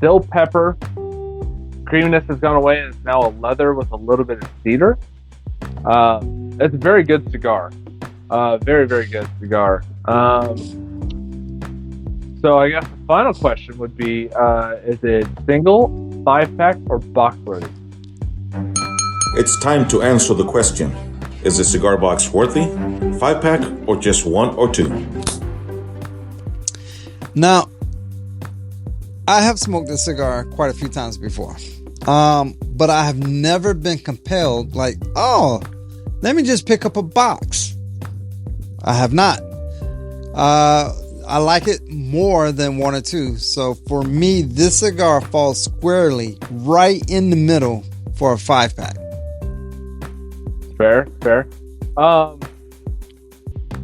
Dill pepper. Creaminess has gone away and it's now a leather with a little bit of cedar. It's a very good cigar. Very, very good cigar. So I guess the final question would be, is it single, 5-pack, or box worthy? It's time to answer the question. Is a cigar box worthy, 5-pack, or just 1 or 2? Now, I have smoked this cigar quite a few times before. But I have never been compelled, like, oh, let me just pick up a box. I have not. I like it more than 1 or 2. So for me, this cigar falls squarely right in the middle for a 5-pack. Fair.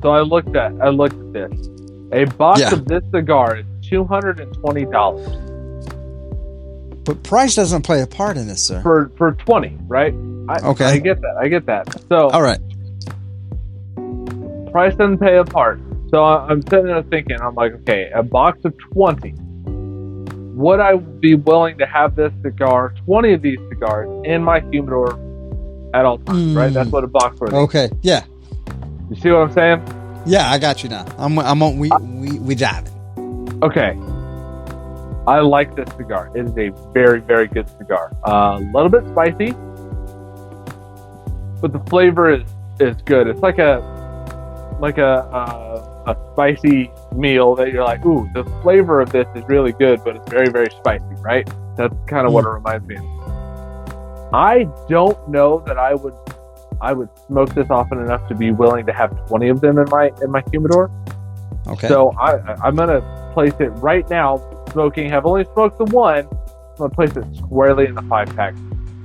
So I looked at this. A box of this cigar is $220. But price doesn't play a part in this, sir. For 20, right? Okay. I get that. So all right. Price doesn't play a part. So I'm sitting there thinking, I'm like, okay, a box of 20. Would I be willing to have this cigar, 20 of these cigars, in my humidor at all times, right? That's what a box worth is. Okay, yeah. You see what I'm saying? Yeah, I got you now. I'm on. We jiving. Okay. I like this cigar. It is a very, very good cigar. A little bit spicy, but the flavor is good. It's like a spicy meal that you're like, ooh, the flavor of this is really good, but it's very, very spicy, right? That's kind of what it reminds me of. I don't know that I would smoke this often enough to be willing to have 20 of them in my humidor. Okay. So I'm gonna place it right now. I've only smoked the one. I'm gonna place it squarely in the 5-pack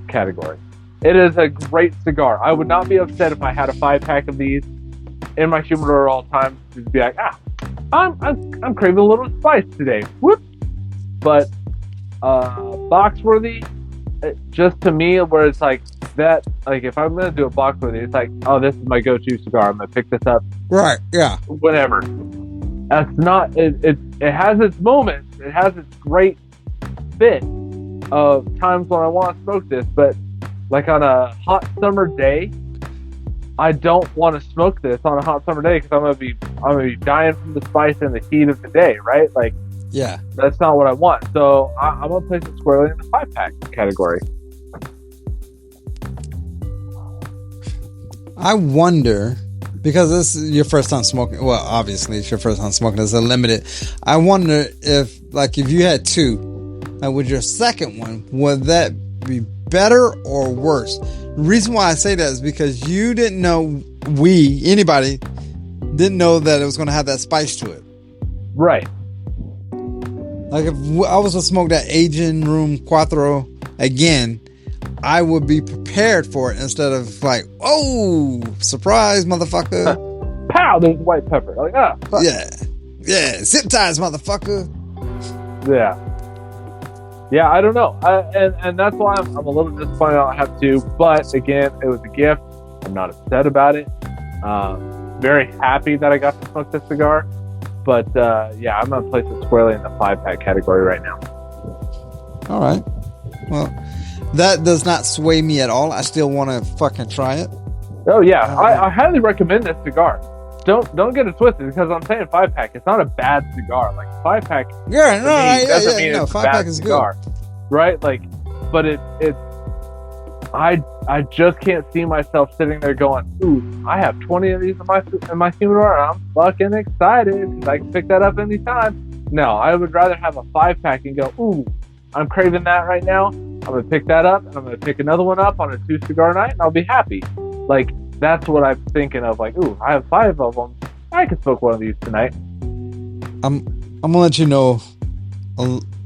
category. It is a great cigar. I would not be upset if I had a 5-pack of these in my humidor at all times. Just be like, I'm craving a little spice today. Whoop. But Boxworthy, just to me, where it's like that, like if I'm gonna do a Boxworthy, it's like, oh, this is my go-to cigar. I'm gonna pick this up. Right. Yeah. Whenever. That's not. It has its moments. It has its great fit of times when I want to smoke this, but like on a hot summer day, I don't want to smoke this on a hot summer day because I'm gonna be dying from the spice and the heat of the day, right? Like, yeah, that's not what I want. So I'm gonna place it squarely in the 5-pack category. I wonder, because this is your first time smoking. Well, obviously it's your first time smoking. It's a limited. I wonder if you had two, and with your second one, would that be better or worse? The reason why I say that is because you didn't know, anybody didn't know that it was going to have that spice to it. Right. Like if I was to smoke that Aging Room Cuatro again, I would be prepared for it instead of like, oh, surprise, motherfucker. Pow, there's white pepper. Like, fuck. Yeah, zip ties, motherfucker. Yeah, I don't know. And that's why I'm a little disappointed I don't have two. But again, it was a gift. I'm not upset about it. Very happy that I got to smoke this cigar. But yeah, I'm going to place it squarely in the 5-pack category right now. All right. Well, that does not sway me at all. I still want to fucking try it. Oh, yeah. I highly recommend this cigar. Don't get it twisted because I'm saying 5-pack. It's not a bad cigar. Like 5-pack. Yeah, no, doesn't mean it's 5-pack is cigar, good, right? Like, but I just can't see myself sitting there going, ooh, I have 20 of these in my humidor, and I'm fucking excited because I can pick that up anytime. No, I would rather have a 5-pack and go, ooh, I'm craving that right now. I'm gonna pick that up, and I'm gonna pick another one up on a 2-cigar night, and I'll be happy. Like. That's what I'm thinking of. Like, ooh, I have 5 of them. I could smoke one of these tonight. I'm gonna let you know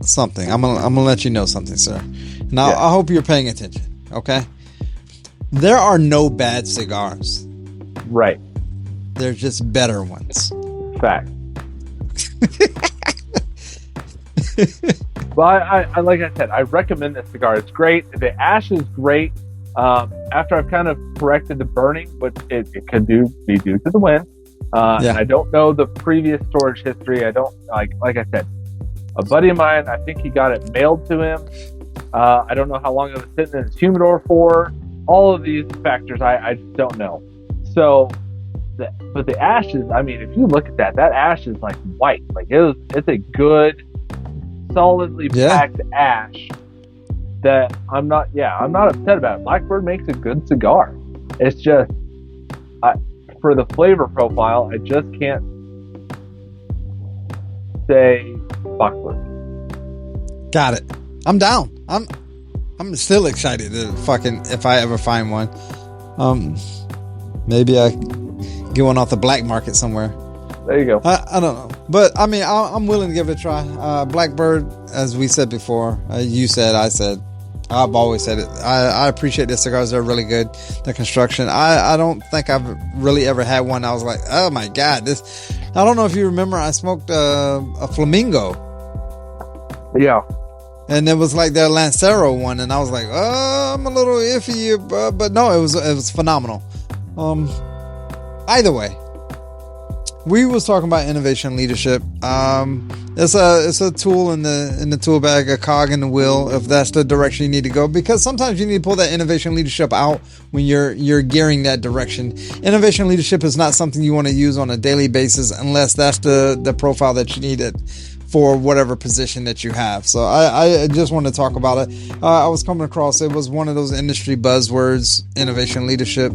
something. I'm gonna let you know something, sir. Now, I hope you're paying attention. Okay. There are no bad cigars. Right. They're just better ones. Fact. Well, I like I said, I recommend this cigar. It's great. The ash is great. After I've kind of corrected the burning, which it could be due to the wind. And I don't know the previous storage history. I don't like I said, a buddy of mine, I think he got it mailed to him. I don't know how long it was sitting in his humidor for. All of these factors, I just don't know. So, but the ashes, I mean, if you look at that ash is like white. Like it's a good, solidly packed ash. That I'm not upset about it. Blackbird makes a good cigar. It's just, for the flavor profile, I just can't say Blackbird. Got it. I'm down. I'm still excited to fucking, if I ever find one. Maybe I get one off the black market somewhere. There you go. I don't know. But, I mean, I'm willing to give it a try. Blackbird, as we said before, you said, I said, I've always said it. I appreciate the cigars. They're really good. The construction. I don't think I've really ever had one. I was like, oh my God, this. I don't know if you remember. I smoked a Flamingo. Yeah. And it was like their Lancero one, and I was like, oh, I'm a little iffy, but no, it was phenomenal. Either way, we was talking about innovation leadership. It's a tool in the tool bag, a cog in the wheel, if that's the direction you need to go. Because sometimes you need to pull that innovation leadership out when you're gearing that direction. Innovation leadership is not something you want to use on a daily basis unless that's the profile that you need it for whatever position that you have. So I just want to talk about it. I was coming across, it was one of those industry buzzwords, innovation leadership.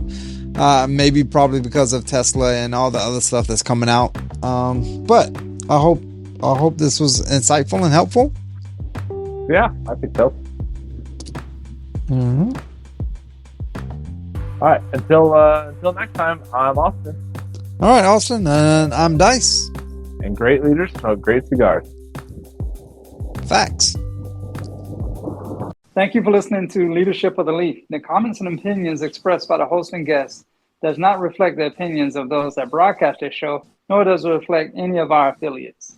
Maybe probably because of Tesla and all the other stuff that's coming out. But I hope this was insightful and helpful. Yeah, I think so. Mm-hmm. All right. Until next time, I'm Austin. All right, Austin, and I'm Dice. And great leaders smoke great cigars. Facts. Thank you for listening to Leadership of the Leaf. The comments and opinions expressed by the host and guests does not reflect the opinions of those that broadcast this show, nor does it reflect any of our affiliates.